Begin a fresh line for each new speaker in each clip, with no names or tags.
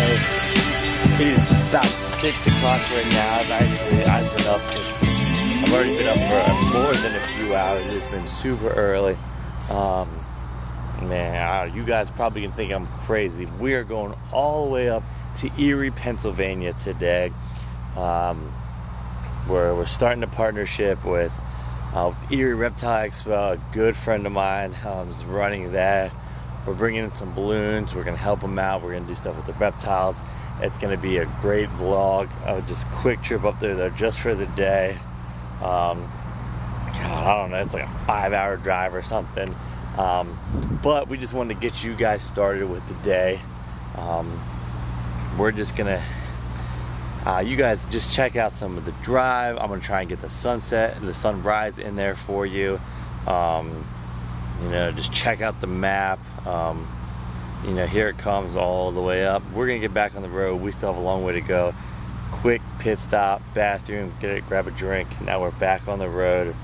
day. It is about 6 o'clock right now. I've been up since, I've already been up for more than a few hours. It's been super early. Man, you guys probably can think I'm crazy. We are going all the way up to Erie, Pennsylvania today. We're starting a partnership with Erie Reptile Expo. A good friend of mine is running that. We're bringing in some balloons. We're gonna help them out. We're gonna do stuff with the reptiles. It's gonna be a great vlog. Just quick trip up there though, just for the day. God, I don't know. It's like a 5-hour drive or something. But we just wanted to get you guys started with the day. We're just gonna you guys just check out some of the drive. I'm gonna try and get the sunrise in there for you. You know, just check out the map. You know, here it comes all the way up. We're gonna get back on the road. We still have a long way to go. Quick pit stop, bathroom, grab a drink. Now we're back on the road.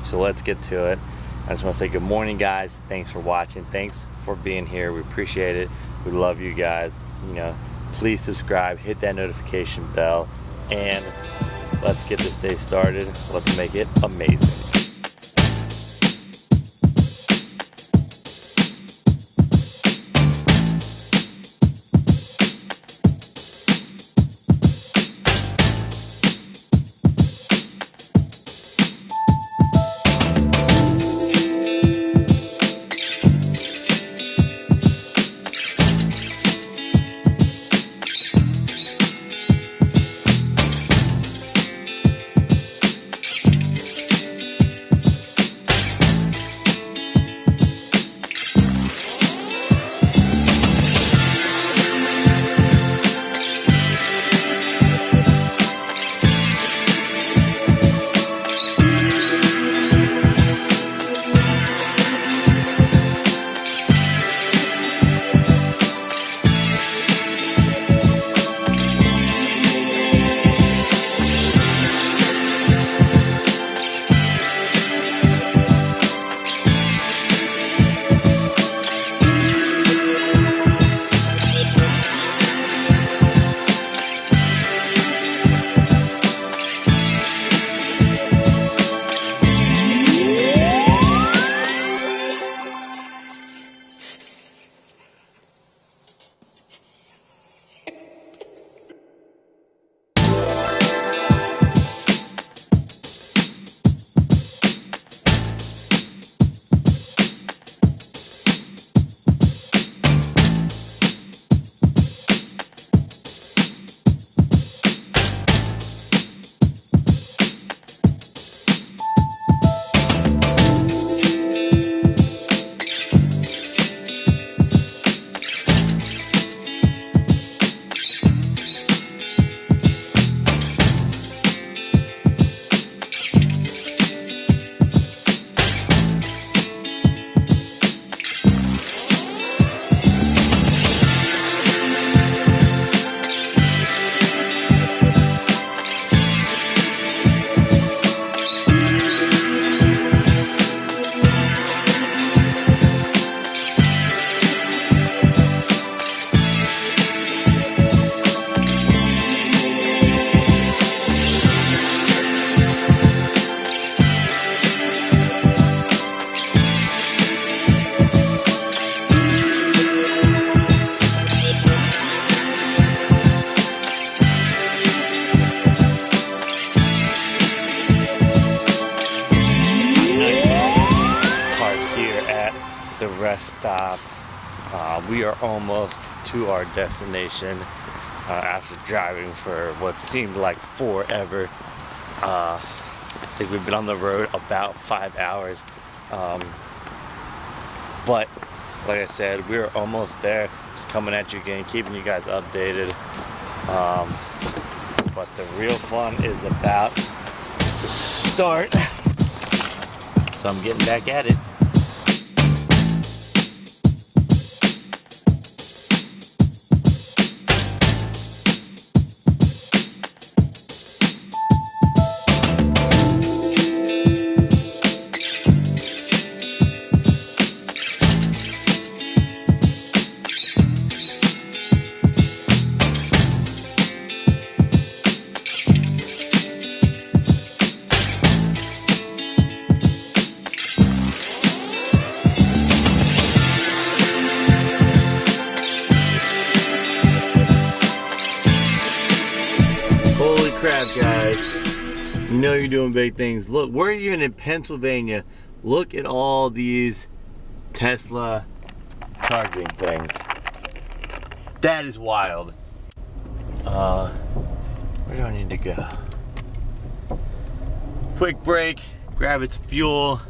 So let's get to it. I just want to say good morning, guys. Thanks for watching. Thanks for being here. We appreciate it. We love you guys. You know, please subscribe, hit that notification bell, and let's get this day started. Let's make it amazing. Stop. We are almost to our destination after driving for what seemed like forever. I think we've been on the road about 5 hours, but like I said, we're almost there. Just coming at you again, keeping you guys updated, but the real fun is about to start, so I'm getting back at it. crap, guys. You know you're doing big things. Look, we're even in Pennsylvania. Look at all these Tesla charging things. That is wild. Where do I need to go? Quick break, grab its fuel.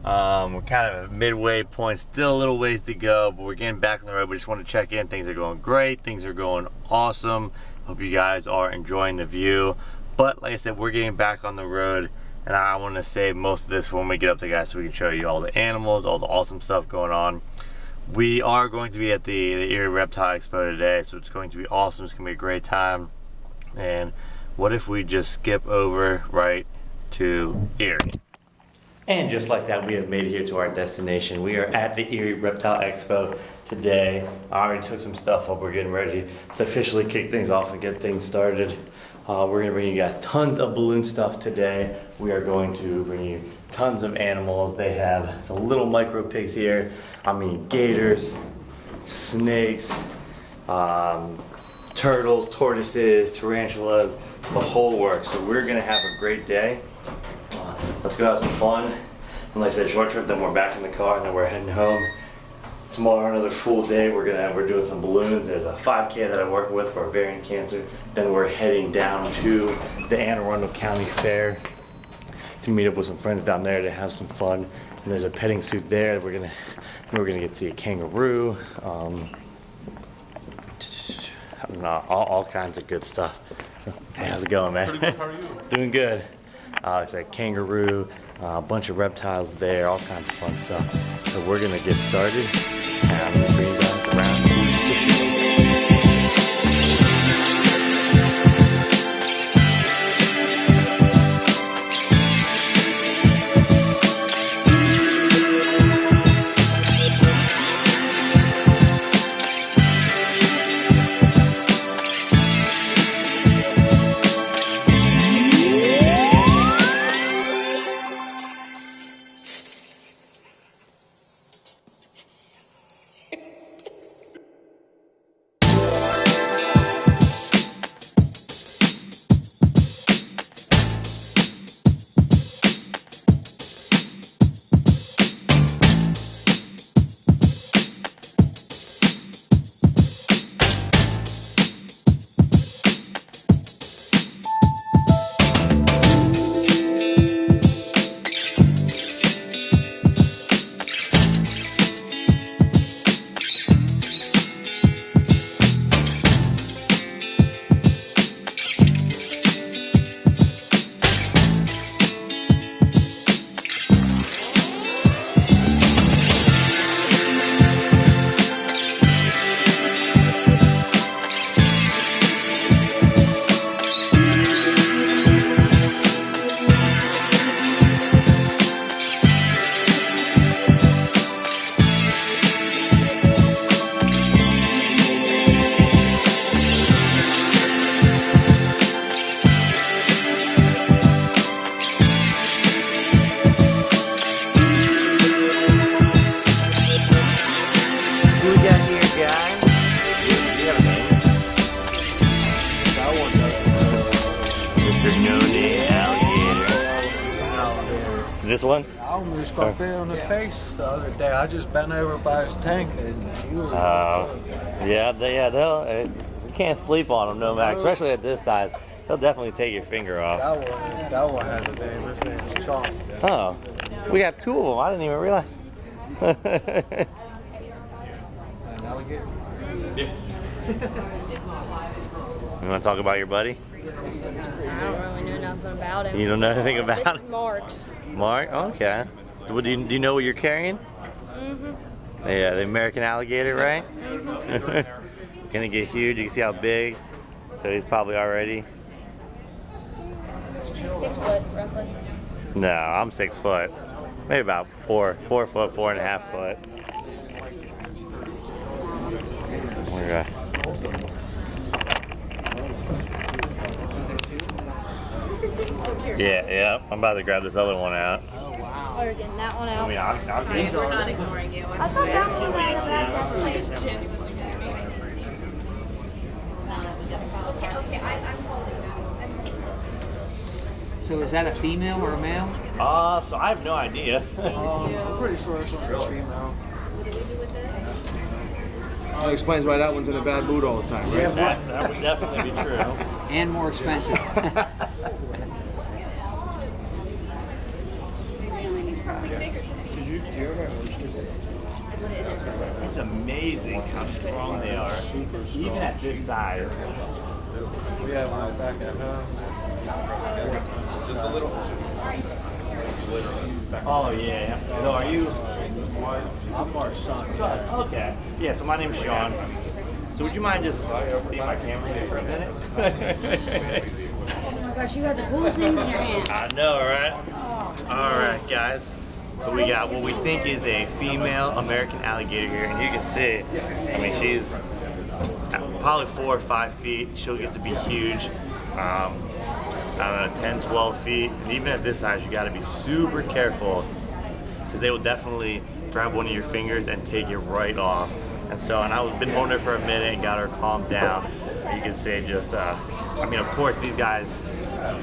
We're kind of at a midway point, still a little ways to go, but we're getting back on the road. We just want to check in. Things are going great, things are going awesome. Hope you guys are enjoying the view. But like I said, we're getting back on the road, and I want to save most of this for when we get up there, guys, so we can show you all the animals, all the awesome stuff going on. We are going to be at the Erie Reptile Expo today, so it's going to be awesome. It's going to be a great time. And what if we just skip over right to Erie? And just like that, we have made it here to our destination. We are at the Erie Reptile Expo today. I already took some stuff up. We're getting ready to officially kick things off and get things started. We're gonna bring you guys tons of balloon stuff today. We are going to bring you tons of animals. They have the little micro pigs here. I mean, gators, snakes, turtles, tortoises, tarantulas, the whole works. So we're gonna have a great day. Let's go have some fun. And like I said, short trip, then we're back in the car, and then we're heading home. Tomorrow, another full day. We're doing some balloons. There's a 5K that I'm working with for ovarian cancer. Then we're heading down to the Anne Arundel County Fair to meet up with some friends down there to have some fun. And there's a petting zoo there. We're gonna get to see a kangaroo. I don't know, all kinds of good stuff. Hey, how's it going, man?
Pretty good. How are you?
Doing good. It's a kangaroo, a bunch of reptiles there, all kinds of fun stuff. So we're gonna get started, and I'm gonna bring you guys around the show. This one?
I almost got bit on the face the other day. I just bent over by his tank and he was
you can't sleep on them, no matter, especially at this size. They'll definitely take your finger off.
That one has a name. His name's Chomp.
Oh, we got two of them. I didn't even realize.
An alligator?
Yeah. You want to talk about your buddy?
I don't really know nothing about him.
You don't know anything about
This is
him?
Mark's.
Mark? Okay. Do you know what you're carrying?
Mm-hmm.
Yeah, the American alligator, right?
Mm-hmm.
Gonna get huge. You can see how big. So he's probably already.
He's 6 foot, roughly.
No, I'm 6 foot. Maybe about 4 foot, 4.5 foot. Okay. Yeah. I'm about to grab this other one out.
Oh, you're getting that one out.
I mean, I'll get
We're not ignoring you.
I thought that was that
Okay, I'm holding that. So is that a female or a male?
So I have no idea.
I'm pretty sure this one's a female.
That explains why that one's in a bad mood all the time, right?
Yeah,
That would definitely be true.
And more expensive.
It's amazing how strong they are, even at this size.
we have one back at home.
Oh yeah. So are you?
I'm Mark's son.
Okay. Yeah. So my name's Shaun. So would you mind just being my camera here for a minute?
Oh my gosh, you got the coolest thing in your hand.
I know, right? All right, guys. So we got what we think is a female American alligator here, and you can see, I mean, she's probably 4 or 5 feet. She'll get to be huge. I don't know, 10, 12 feet. And even at this size, you gotta be super careful because they will definitely grab one of your fingers and take it right off. And so, and I've been holding her for a minute and got her calmed down. You can see just, I mean, of course, these guys,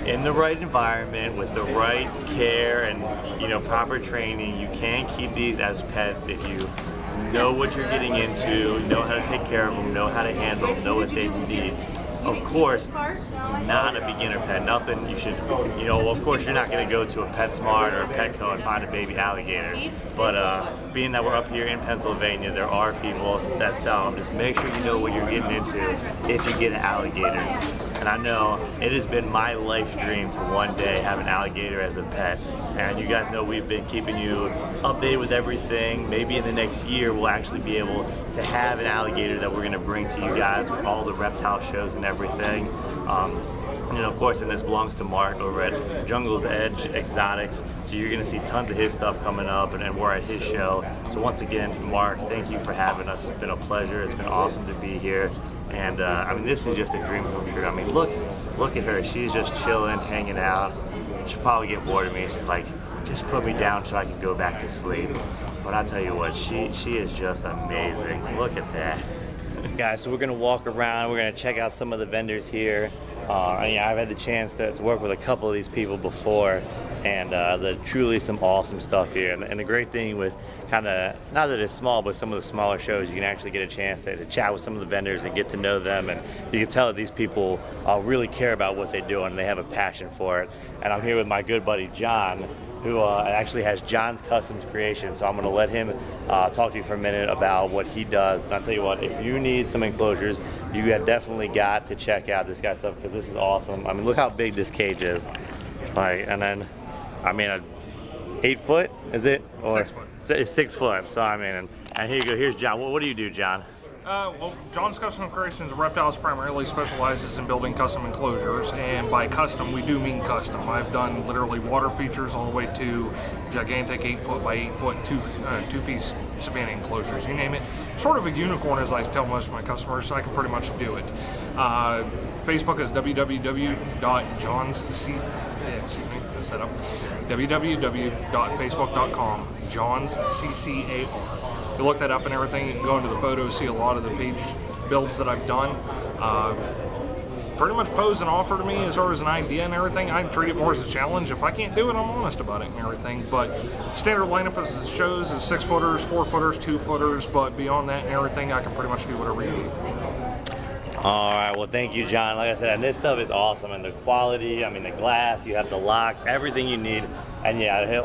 in the right environment with the right care and, you know, proper training, you can keep these as pets if you know what you're getting into, know how to take care of them, know how to handle them, know what they need. Of course, not a beginner pet, nothing you should, you know, of course you're not going to go to a PetSmart or a Petco and find a baby alligator, but being that we're up here in Pennsylvania, there are people that sell them. Just make sure you know what you're getting into if you get an alligator. And I know it has been my life dream to one day have an alligator as a pet. And you guys know we've been keeping you updated with everything. Maybe in the next year we'll actually be able to have an alligator that we're going to bring to you guys with all the reptile shows and everything. And of course, and this belongs to Mark over at Jungle's Edge Exotics. So you're going to see tons of his stuff coming up, and we're at his show. So once again, Mark, thank you for having us. It's been a pleasure. It's been awesome to be here. And I mean, this is just a dream come true. I mean, look at her. She's just chilling, hanging out. She'll probably get bored of me. She's like, just put me down so I can go back to sleep. But I tell you what, she is just amazing. Look at that. Guys, so we're gonna walk around. We're gonna check out some of the vendors here. And yeah, I've had the chance to work with a couple of these people before, and truly some awesome stuff here. And the great thing with kind of, not that it's small, but some of the smaller shows, you can actually get a chance to chat with some of the vendors and get to know them. And you can tell that these people really care about what they do and they have a passion for it. And I'm here with my good buddy John, who actually has John's Customs Creation. So I'm gonna let him talk to you for a minute about what he does. And I'll tell you what, if you need some enclosures, you have definitely got to check out this guy's stuff because this is awesome. I mean, look how big this cage is. Like, and then, I mean, 8 foot, is it? Or
6 foot.
It's 6 foot, so I mean, and here you go, here's John. What do you do, John?
Well, John's Custom Creations Reptiles primarily specializes in building custom enclosures, and by custom, we do mean custom. I've done literally water features all the way to gigantic 8 foot by 8 foot two-piece savanna enclosures, you name it. Sort of a unicorn, as I tell most of my customers, so I can pretty much do it. Facebook is www.johnsccar. You look that up and everything, you can go into the photos, see a lot of the page builds that I've done. Pretty much pose an offer to me as far as an idea and everything. I treat it more as a challenge. If I can't do it, I'm honest about it and everything. But standard lineup as it shows is 6 footers, 4 footers, 2 footers, but beyond that and everything, I can pretty much do whatever you need.
All right, well, thank you, John. Like I said, and this stuff is awesome, and the quality, I mean, the glass, you have the lock, everything you need, and yeah,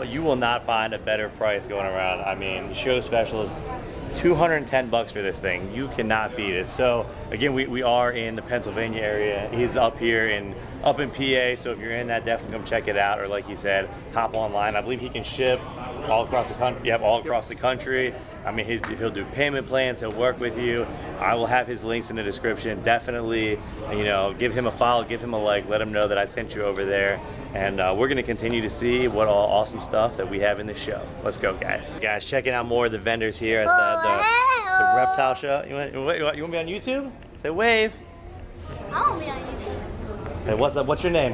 you will not find a better price going around. I mean, the show special is $210 for this thing. You cannot beat it. So again, we are in the Pennsylvania area. He's up in PA, so if you're in that, definitely come check it out. Or like he said, hop online. I believe he can ship all across the country. Yep, all across the country. I mean, he'll do payment plans. He'll work with you. I will have his links in the description. Definitely, you know, give him a follow, give him a like, let him know that I sent you over there. And we're going to continue to see what all awesome stuff that we have in this show. Let's go, guys. Guys, checking out more of the vendors here at the reptile show. You want to be on YouTube? Say wave.
I want to be on YouTube.
Hey, what's your name?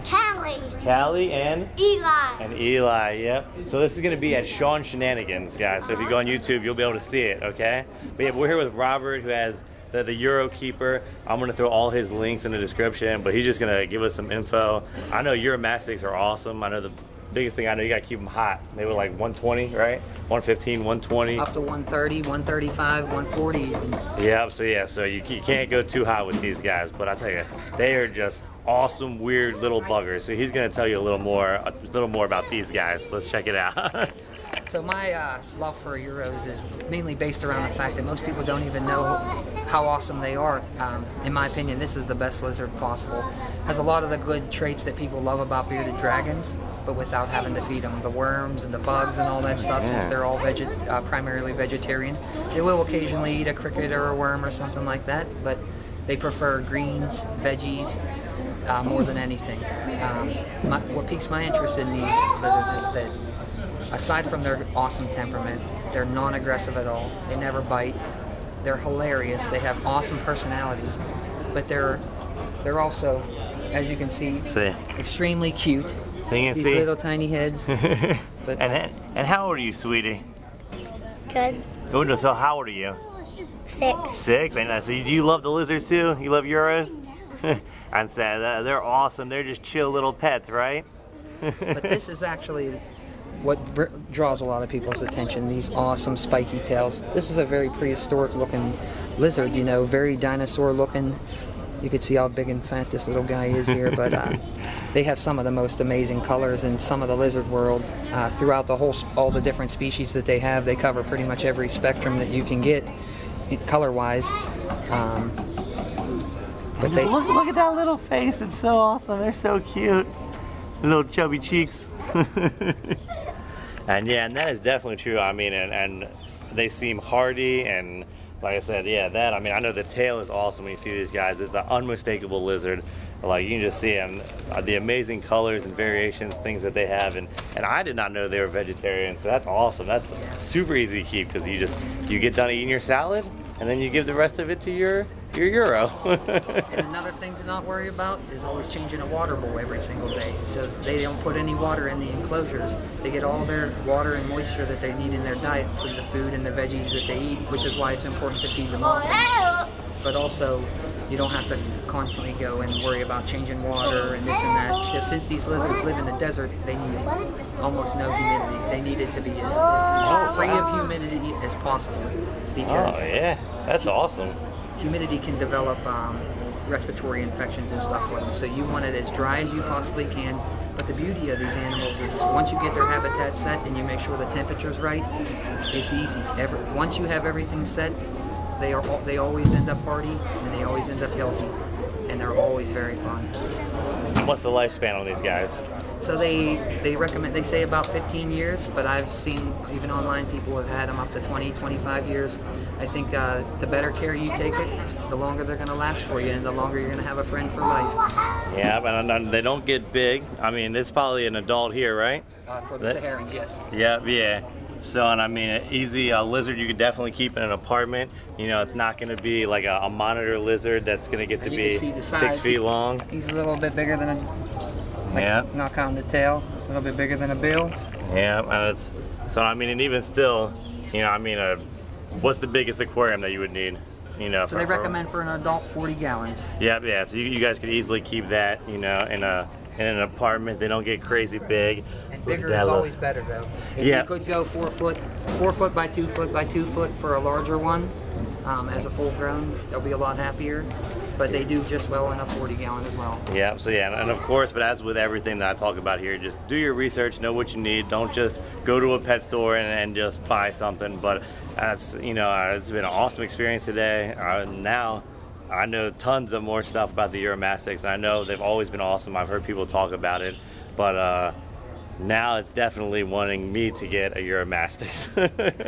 Callie.
Callie and?
Eli.
And Eli, yep. So this is going to be at Shaun Shenanigans, guys. So if you go on YouTube, you'll be able to see it, okay? But yeah, we're here with Robert, who has the Euro keeper. I'm gonna throw all his links in the description, but he's just gonna give us some info. I know Uromastyx are awesome. I know the biggest thing I know, you gotta keep them hot. They were like 120, right? 115, 120.
Up to 130, 135, 140 even.
Yeah, so you can't go too hot with these guys, but I tell you, they are just awesome, weird little buggers. So he's gonna tell you a little more about these guys. Let's check it out.
So my love for Euros is mainly based around the fact that most people don't even know how awesome they are. In my opinion, this is the best lizard possible. Has a lot of the good traits that people love about bearded dragons, but without having to feed them the worms and the bugs and all that stuff, since they're all primarily vegetarian. They will occasionally eat a cricket or a worm or something like that, but they prefer greens, veggies, more than anything. What piques my interest in these lizards is that aside from their awesome temperament, they're non-aggressive at all. They never bite. They're hilarious. They have awesome personalities, but they're also, as you can see, extremely cute. These little tiny heads. But
and how old are you, sweetie?
Good.
Oh, so how old are you?
6.
6. And so you love the lizards too? You love Euros? And so they're awesome. They're just chill little pets, right?
But this is actually what draws a lot of people's attention, these awesome spiky tails. This is a very prehistoric looking lizard, you know, very dinosaur looking. You can see how big and fat this little guy is here, but they have some of the most amazing colors in some of the lizard world. Throughout all the different species that they have, they cover pretty much every spectrum that you can get color-wise. But
look at that little face, it's so awesome. They're so cute. Little chubby cheeks. And yeah, and that is definitely true. I mean, and they seem hardy, and like I said, yeah, I mean, I know the tail is awesome when you see these guys. It's an unmistakable lizard. Like, you can just see them, the amazing colors and variations, things that they have, and I did not know they were vegetarian, so that's awesome. That's super easy to keep, because you get done eating your salad, and then you give the rest of it to your Euro.
And another thing to not worry about is always changing a water bowl every single day. So they don't put any water in the enclosures. They get all their water and moisture that they need in their diet from the food and the veggies that they eat, which is why it's important to feed them often. But also, you don't have to constantly go and worry about changing water and this and that. So since these lizards live in the desert, they need almost no humidity. They need it to be as free of humidity as possible. Because
yeah, that's awesome.
Humidity can develop respiratory infections and stuff for them. So you want it as dry as you possibly can. But the beauty of these animals is once you get their habitat set and you make sure the temperature's right, it's easy. Once you have everything set, they always end up hardy and they always end up healthy, and they're always very fun.
What's the lifespan on these guys?
So they recommend, they say about 15 years, but I've seen even online people have had them up to 20, 25 years. I think the better care you take it, the longer they're going to last for you, and the longer you're going to have a friend for life.
Yeah, but they don't get big. I mean, this is probably an adult here, right?
For the Saharans, yes.
Yeah. So, and I mean, an easy lizard you could definitely keep in an apartment. You know, it's not going to be like a monitor lizard that's going to get to be 6 feet long.
He's a little bit bigger than not counting the tail, a little bit bigger than a bill.
Yeah, and so I mean, and even still, you know, I mean, what's the biggest aquarium that you would need? You know,
so they recommend for an adult 40-gallon.
Yeah. So you guys could easily keep that, you know, in an apartment. They don't get crazy big.
And bigger is always better, though. If you could go 4 foot by 2 foot by 2 foot for a larger one, as a full grown, they'll be a lot happier. But they do just well in a 40-gallon as well.
Yeah, so yeah, and of course, but as with everything that I talk about here, just do your research, know what you need. Don't just go to a pet store and just buy something. But that's, you know, it's been an awesome experience today. Now I know tons of more stuff about the Uromastyx, and I know they've always been awesome. I've heard people talk about it, but now it's definitely wanting me to get a Uromastyx.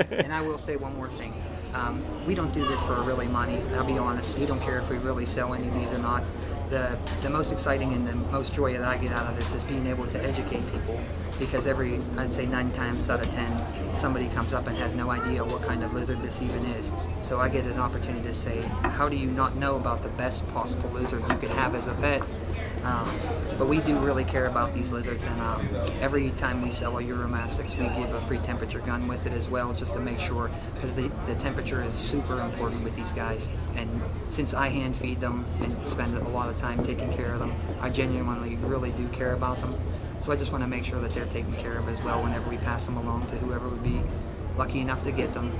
And I will say one more thing. We don't do this for really money. I'll be honest. We don't care if we really sell any of these or not. The most exciting and the most joy that I get out of this is being able to educate people, because I'd say 9 times out of 10, somebody comes up and has no idea what kind of lizard this even is. So I get an opportunity to say, how do you not know about the best possible lizard you could have as a pet? But we do really care about these lizards, and every time we sell a Uromastyx, we give a free temperature gun with it as well, just to make sure, because the temperature is super important with these guys. And since I hand feed them and spend a lot of time taking care of them, I genuinely really do care about them. So I just want to make sure that they're taken care of as well whenever we pass them along to whoever would be lucky enough to get them.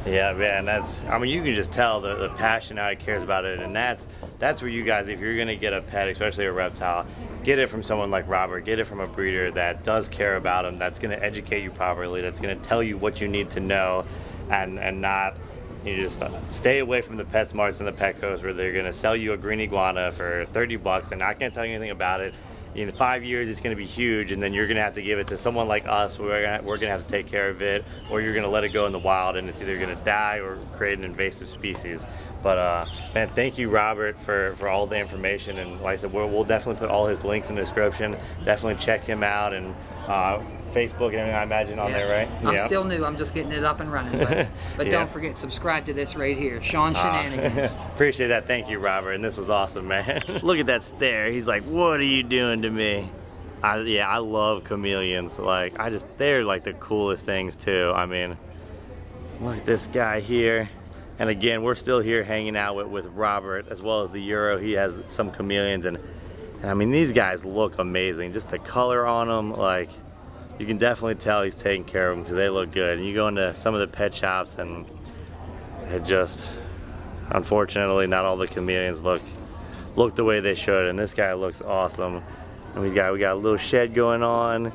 Yeah, man, I mean, you can just tell the passion, how he cares about it, and that's where you guys, if you're gonna get a pet, especially a reptile, get it from someone like Robert, get it from a breeder that does care about them, that's gonna educate you properly, that's gonna tell you what you need to know, and not, you just stay away from the PetSmarts and the Petcos where they're gonna sell you a green iguana for 30 bucks and not gonna tell you anything about it. In 5 years it's going to be huge, and then you're going to have to give it to someone like us. We're going to have to take care of it, or you're going to let it go in the wild and it's either going to die or create an invasive species. But man, thank you, Robert, for all the information, and like I said, we'll definitely put all his links in the description. Definitely check him out, and Facebook and everything, I imagine, on there, right?
I'm still new. I'm just getting it up and running. But
Yeah.
don't forget, subscribe to this right here, Shaun Shenanigans.
Appreciate that. Thank you, Robert. And this was awesome, man. Look at that stare. He's like, what are you doing to me? Yeah, I love chameleons. Like, they're like the coolest things too. I mean, look at this guy here. And again, we're still here hanging out with Robert, as well as the Euro. He has some chameleons, and I mean, these guys look amazing. Just the color on them, like, you can definitely tell he's taking care of them because they look good. And you go into some of the pet shops and it just, unfortunately, not all the chameleons look the way they should. And this guy looks awesome. And we got a little shed going on.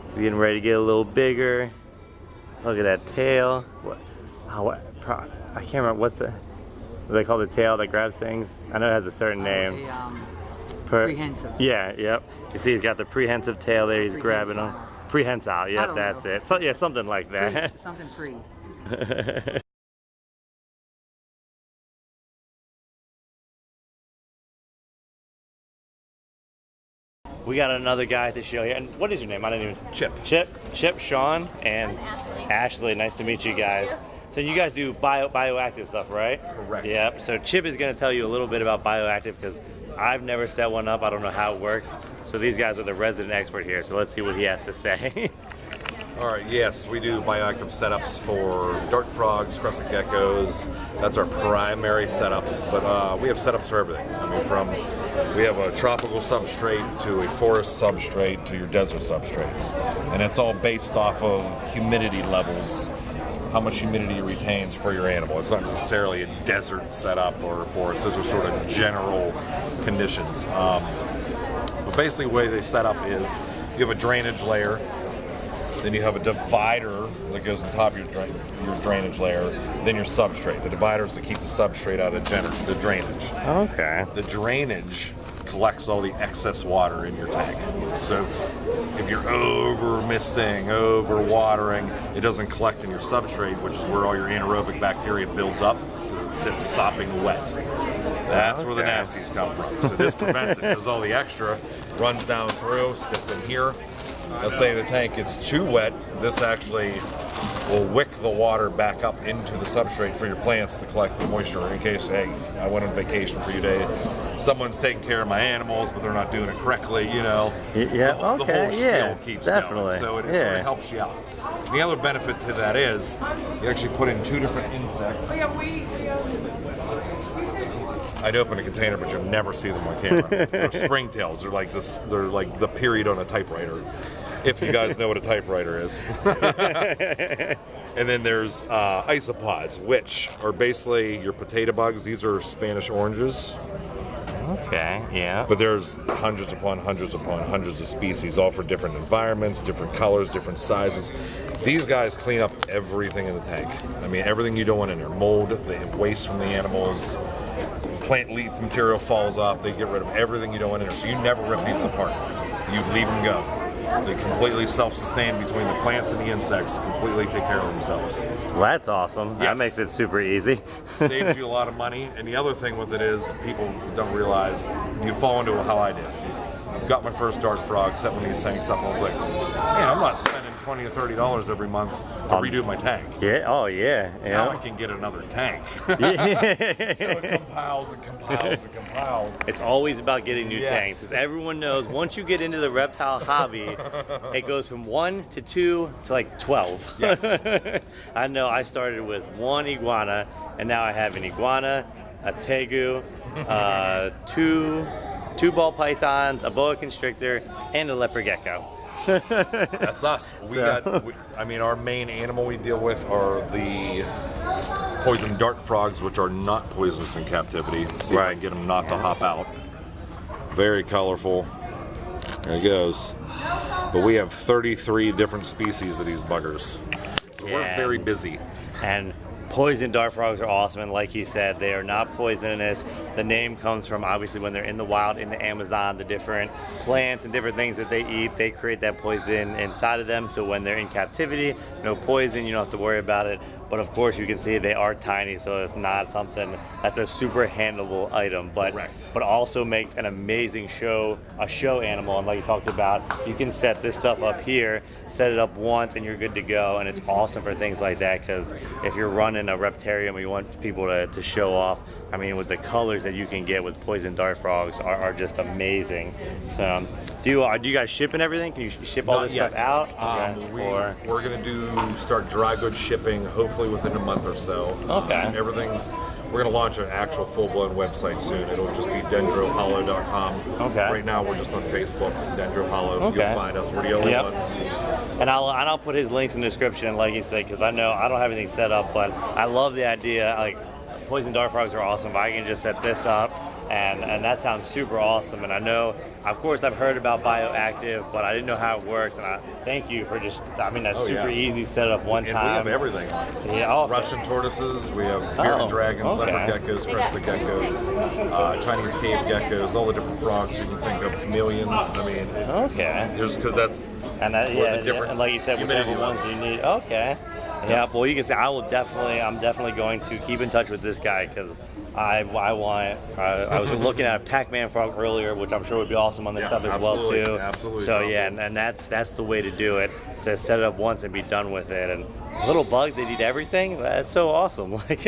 He's getting ready to get a little bigger. Look at that tail. I can't remember what they call the tail that grabs things. I know it has a certain name.
Prehensile.
Yeah, yep. You see, he's got the prehensile tail there. He's grabbing them. Prehensile, yeah, that's it. So, yeah, something like that.
Something pre.
We got another guy to show you. And what is your name? I didn't even. Chip, Shaun, and Ashley. Nice to meet you guys. So you guys do bioactive stuff, right?
Correct.
Yep. So Chip is going to tell you a little bit about bioactive because I've never set one up. I don't know how it works. So these guys are the resident expert here. So let's see what he has to say.
All right, yes, we do bioactive setups for dart frogs, crescent geckos. That's our primary setups, but we have setups for everything. I mean, we have a tropical substrate to a forest substrate to your desert substrates. And it's all based off of humidity levels, how much humidity it retains for your animal. It's not necessarily a desert setup or forest. Those are sort of general conditions. But basically the way they set up is you have a drainage layer, then you have a divider that goes on top of your drainage layer, then your substrate. The divider is to keep the substrate out of the drainage.
Okay.
The drainage collects all the excess water in your tank. So if you're over misting, over watering, it doesn't collect in your substrate, which is where all your anaerobic bacteria builds up because it sits sopping wet. That's where the nasties come from. So this prevents it because all the extra runs down through, sits in here. Let's say the tank gets too wet, this actually will wick the water back up into the substrate for your plants to collect the moisture in case, hey, I went on vacation for a day, someone's taking care of my animals, but they're not doing it correctly, you know.
Yeah,
the whole spiel keeps
definitely.
going. So it sort of helps you out. The other benefit to that is you actually put in 2 different insects. I'd open a container, but you'll never see them on camera. They're springtails. They're like this. They're like the period on a typewriter. If you guys know what a typewriter is. And then there's isopods, which are basically your potato bugs. These are Spanish oranges.
Okay, yeah.
But there's hundreds upon hundreds upon hundreds of species, all for different environments, different colors, different sizes. These guys clean up everything in the tank. I mean, everything you don't want in there. Mold, the waste from the animals, plant leaf material falls off. They get rid of everything you don't want in there. So you never rip these apart. You leave them go. They completely self-sustain between the plants and the insects, completely take care of themselves.
Well, that's awesome.
Yes.
That makes it super easy.
Saves you a lot of money. And the other thing with it is people don't realize you fall into how I did. Got my first dart frog, set one of these tanks up, and I was like, man, I'm not spending $20 or $30 every month to redo my tank.
Yeah. Oh yeah.
Now I can get another tank. So it compiles and compiles and compiles.
It's always about getting new tanks, because everyone knows once you get into the reptile hobby, it goes from 1 to 2 to like 12.
Yes.
I know. I started with 1 iguana, and now I have an iguana, a tegu, 2 ball pythons, a boa constrictor, and a leopard gecko.
That's us. I mean, our main animal we deal with are the poison dart frogs, which are not poisonous in captivity. See if I can get them not to hop out. Very colorful. There he goes. But we have 33 different species of these buggers. So we're very busy.
And poison dart frogs are awesome, and like he said, they are not poisonous. The name comes from obviously when they're in the wild, in the Amazon, the different plants and different things that they eat, they create that poison inside of them. So when they're in captivity, no poison, you don't have to worry about it. But of course, you can see they are tiny, so it's not something that's a super handleable item. But also makes an amazing show animal. And like you talked about, you can set this stuff up here, set it up once, and you're good to go. And it's awesome for things like that, because if you're running a reptarium and you want people to show off, I mean, with the colors that you can get with poison dart frogs are just amazing. So, do you guys ship and everything? Can you ship all this stuff out?
We're gonna start dry goods shipping hopefully within a month or so.
Okay.
We're gonna launch an actual full-blown website soon. It'll just be dendrohollow.com.
Okay.
Right now we're just on Facebook, Dendro Hollow.
Okay.
You'll find us. We're the only ones.
And I'll put his links in the description, like you said, because I know I don't have anything set up, but I love the idea. Like, poison dart frogs are awesome. If I can just set this up, and that sounds super awesome. And I know, of course, I've heard about Bioactive, but I didn't know how it worked. And I thank you for just, I mean, that's super easy setup one time.
We have everything.
Yeah,
Russian tortoises, we have bearded dragons, leopard geckos, crested geckos, Chinese cave geckos, all the different frogs you can think of, chameleons. I mean, because that's
and and like you said, whichever ones you need. Okay. Yeah, well, you can say I'm definitely going to keep in touch with this guy, because I was looking at a Pac-Man frog earlier, which I'm sure would be awesome on this stuff as well too.
Absolutely.
So and that's the way to do it. To set it up once and be done with it. And little bugs that eat everything, that's so awesome. Like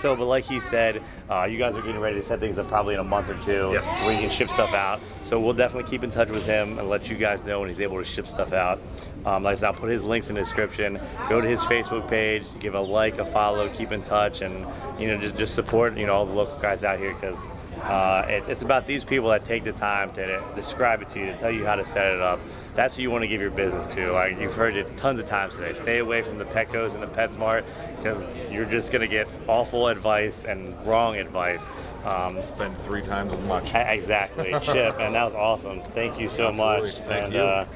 but like he said, you guys are getting ready to set things up probably in a month or two, where you can ship stuff out. So we'll definitely keep in touch with him and let you guys know when he's able to ship stuff out. Like I said, I'll put his links in the description. Go to his Facebook page, give a like, a follow, keep in touch, and just support all the local guys out here, because it's about these people that take the time to describe it to you, to tell you how to set it up. That's who you want to give your business to. Like, you've heard it tons of times today. Stay away from the Petcos and the PetSmart, because you're just going to get awful advice and wrong advice.
Spend 3 times as much.
Exactly. Chip, and that was awesome. Thank you so much.
Thank you.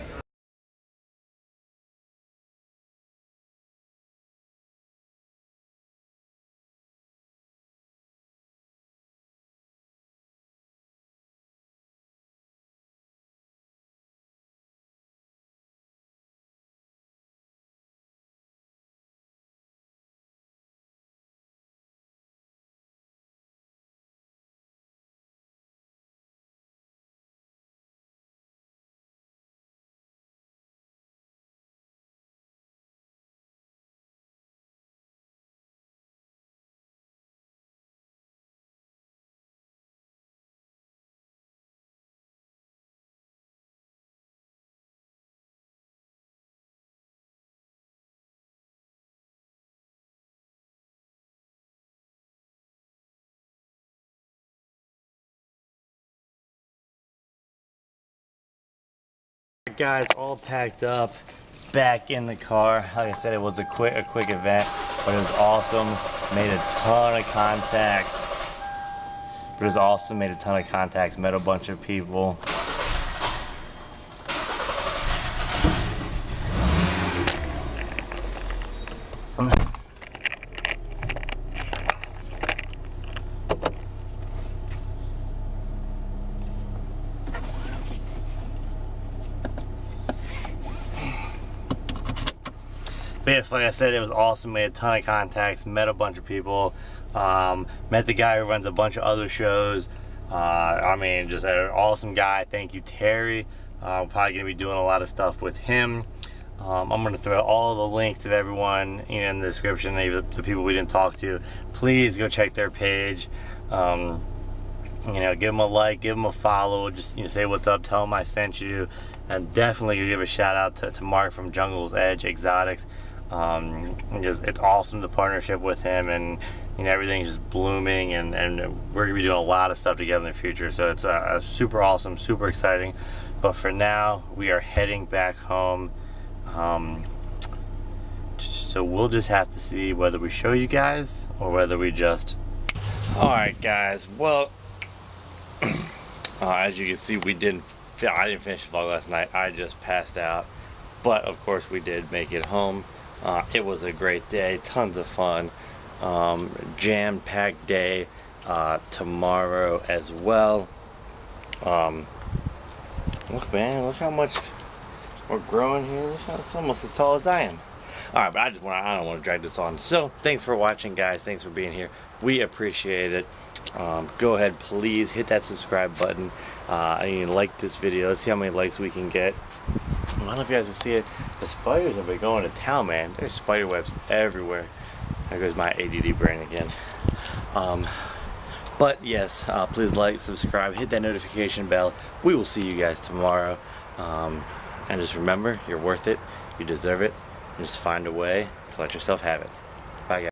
Guys, all packed up, back in the car. Like I said, it was a quick event, but it was awesome. Made a ton of contacts. Met a bunch of people. But yes, like I said, it was awesome. Made a ton of contacts, met a bunch of people, met the guy who runs a bunch of other shows. I mean, just an awesome guy. Thank you, Terry. We're probably gonna be doing a lot of stuff with him. I'm going to throw all the links of everyone in the description, even the people we didn't talk to. Please go check their page. You know, give them a like, give them a follow, just say what's up, tell them I sent you, and definitely give a shout out to Mark from Jungle's Edge Exotics. It's awesome, the partnership with him, and everything's just blooming, and we're gonna be doing a lot of stuff together in the future. So it's super awesome, super exciting. But for now, we are heading back home. So we'll just have to see whether we show you guys or whether we just. All right, guys. Well. As you can see, I didn't finish the vlog last night. I just passed out, but of course we did make it home. It was a great day, tons of fun, jam-packed day tomorrow as well. Look, man, look how much we're growing here. It's almost as tall as I am. All right, but I don't want to drag this on. So thanks for watching, guys. Thanks for being here. We appreciate it. Go ahead, please hit that subscribe button, and like this video. Let's see how many likes we can get. I don't know if you guys can see it. The spiders have been going to town, man. There's spider webs everywhere. There goes my ADD brain again. But yes, please like, subscribe, hit that notification bell. We will see you guys tomorrow. And just remember, you're worth it. You deserve it. And just find a way to let yourself have it.